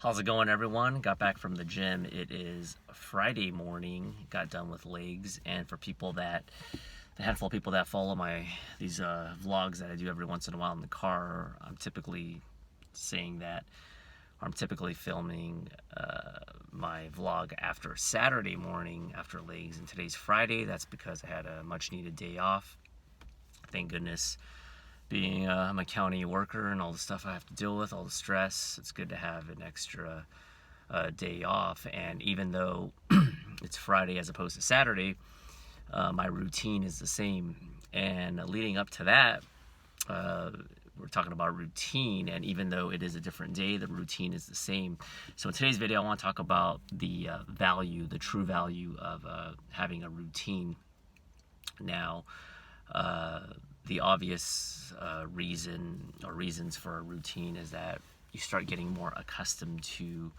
How's it going, everyone? Got back from the gym. It is Friday morning. Got done with legs, and for people that, the handful of people that follow these vlogs that I do every once in a while in the car, I'm typically saying that, or I'm typically filming my vlog after Saturday morning after legs, and today's Friday. That's because I had a much-needed day off. Thank goodness. Being I'm a county worker and all the stuff I have to deal with, all the stress, it's good to have an extra day off. And even though it's Friday as opposed to Saturday, my routine is the same. And leading up to that, we're talking about routine, and even though it is a different day, the routine is the same. So in today's video, I want to talk about the true value of having a routine. Now, the obvious reasons for a routine is that you start getting more accustomed to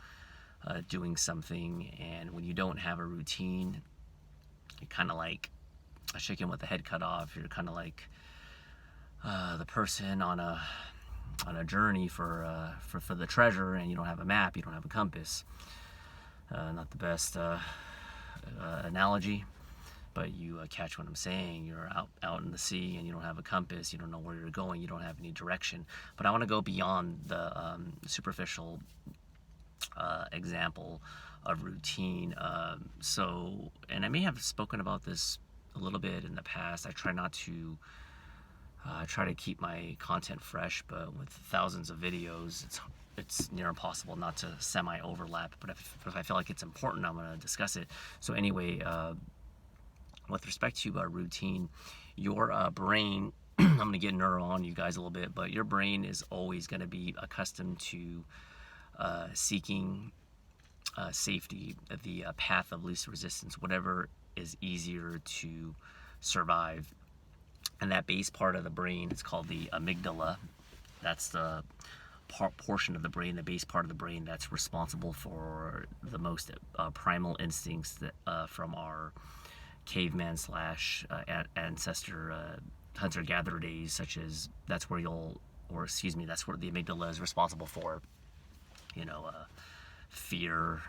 doing something, and when you don't have a routine, you're kind of like a chicken with the head cut off. You're kind of like the person on a journey for the treasure, and you don't have a map, you don't have a compass. Not the best analogy, but you catch what I'm saying. You're out in the sea and you don't have a compass, you don't know where you're going, you don't have any direction. But I want to go beyond the superficial example of routine. And I may have spoken about this a little bit in the past. I try not to try to keep my content fresh, but with thousands of videos, it's near impossible not to semi-overlap. But if I feel like it's important, I'm going to discuss it. So anyway, with respect to routine, your brain, I'm going to get neuro on you guys a little bit, but your brain is always going to be accustomed to seeking safety, the path of least resistance, whatever is easier to survive. And that base part of the brain, it's called the amygdala. That's the portion of the brain, the base part of the brain that's responsible for the most primal instincts that, from our caveman slash ancestor hunter-gatherer days, such as that's where the amygdala is responsible for, fear.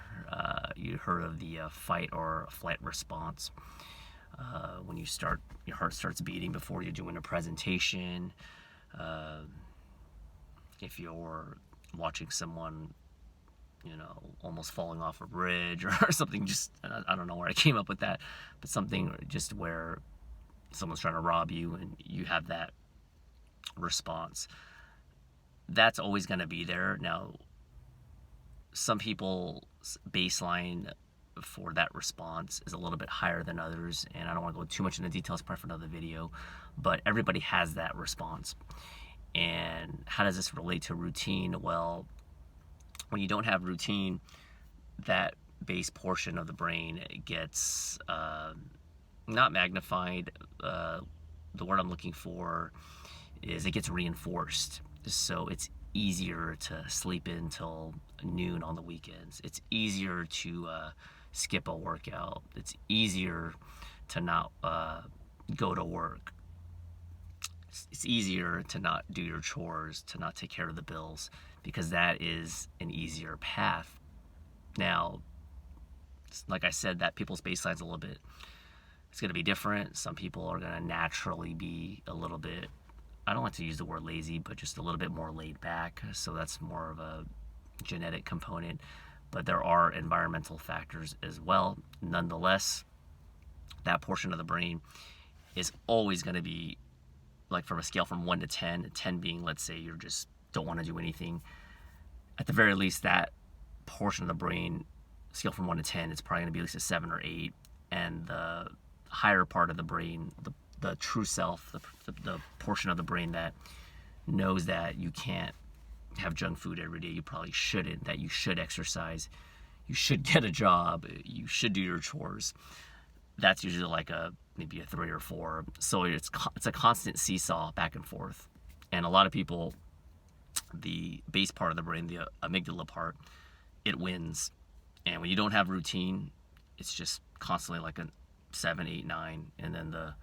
You heard of the fight or flight response. When your heart starts beating before you're doing a presentation. If you're watching someone, almost falling off a bridge or something, just, I don't know where I came up with that, but something just where someone's trying to rob you and you have that response. That's always going to be there. Now, some people's baseline for that response is a little bit higher than others, and I don't want to go too much into details, probably for another video, but everybody has that response. And how does this relate to routine? Well, when you don't have routine, that base portion of the brain gets not magnified. The word I'm looking for is it gets reinforced. So it's easier to sleep in till noon on the weekends. It's easier to skip a workout. It's easier to not go to work. It's easier to not do your chores, to not take care of the bills, because that is an easier path. Now, like I said, that people's baseline's a little bit, it's going to be different. Some people are going to naturally be a little bit, I don't like to use the word lazy, but just a little bit more laid back. So that's more of a genetic component. But there are environmental factors as well. Nonetheless, that portion of the brain is always going to be, like, from a scale from 1 to 10, 10 being, let's say, you just don't want to do anything. At the very least, that portion of the brain, scale from 1 to 10, it's probably going to be at least a 7 or 8. And the higher part of the brain, the true self, the portion of the brain that knows that you can't have junk food every day, you probably shouldn't, that you should exercise, you should get a job, you should do your chores, that's usually like maybe a 3 or 4. So it's a constant seesaw back and forth. And a lot of people, the base part of the brain, the amygdala part, it wins. And when you don't have routine, it's just constantly like a 7, 8, 9. And then the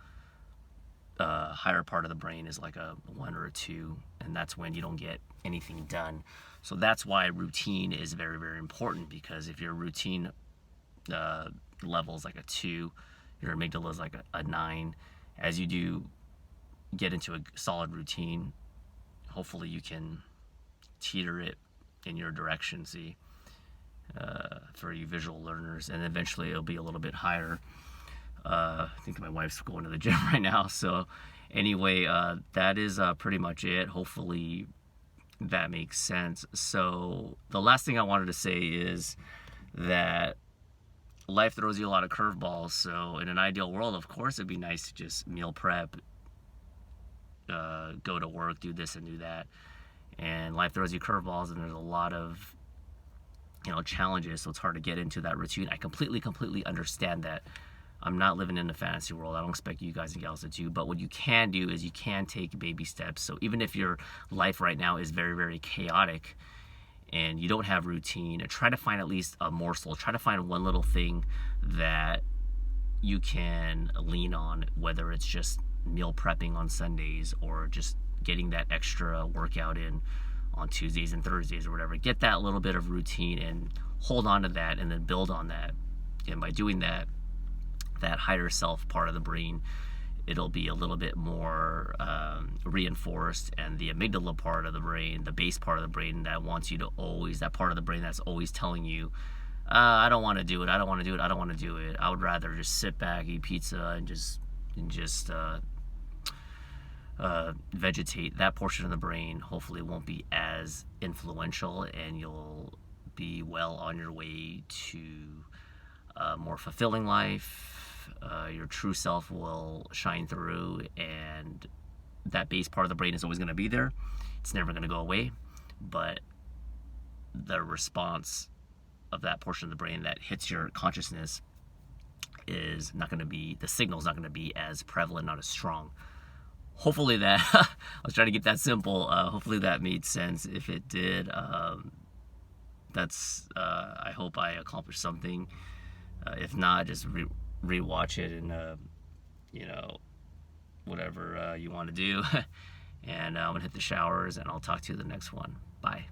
higher part of the brain is like a 1 or a 2. And that's when you don't get anything done. So that's why routine is very, very important, because if your routine level is like a 2, your amygdala is like a 9. As you do get into a solid routine, hopefully you can teeter it in your direction, see, for you visual learners, and eventually it'll be a little bit higher. I think my wife's going to the gym right now. So anyway, that is pretty much it. Hopefully that makes sense. So the last thing I wanted to say is that life throws you a lot of curveballs. So in an ideal world, of course, it'd be nice to just meal prep, go to work, do this and do that. And life throws you curveballs, and there's a lot of challenges. So it's hard to get into that routine. I completely understand that. I'm not living in a fantasy world. I don't expect you guys and gals to do. But what you can do is you can take baby steps. So even if your life right now is very, very chaotic and you don't have routine, try to find at least a morsel. Try to find one little thing that you can lean on, whether it's just meal prepping on Sundays or just getting that extra workout in on Tuesdays and Thursdays or whatever. Get that little bit of routine and hold on to that, and then build on that. And by doing that, that higher self part of the brain, it'll be a little bit more reinforced, and the amygdala part of the brain, the base part of the brain that wants you to always, that part of the brain that's always telling you, I don't want to do it, I don't want to do it, I don't want to do it, I would rather just sit back, eat pizza, and just vegetate. That portion of the brain hopefully won't be as influential, and you'll be well on your way to a more fulfilling life. Your true self will shine through, and that base part of the brain is always going to be there. It's never going to go away, but the response of that portion of the brain that hits your consciousness is not going to be, the signal is not going to be as prevalent, not as strong. Hopefully that, I was trying to get that simple. Hopefully that made sense. If it did, I hope I accomplished something. If not, just rewatch it and whatever you want to do. And I'm gonna hit the showers, and I'll talk to you the next one. Bye.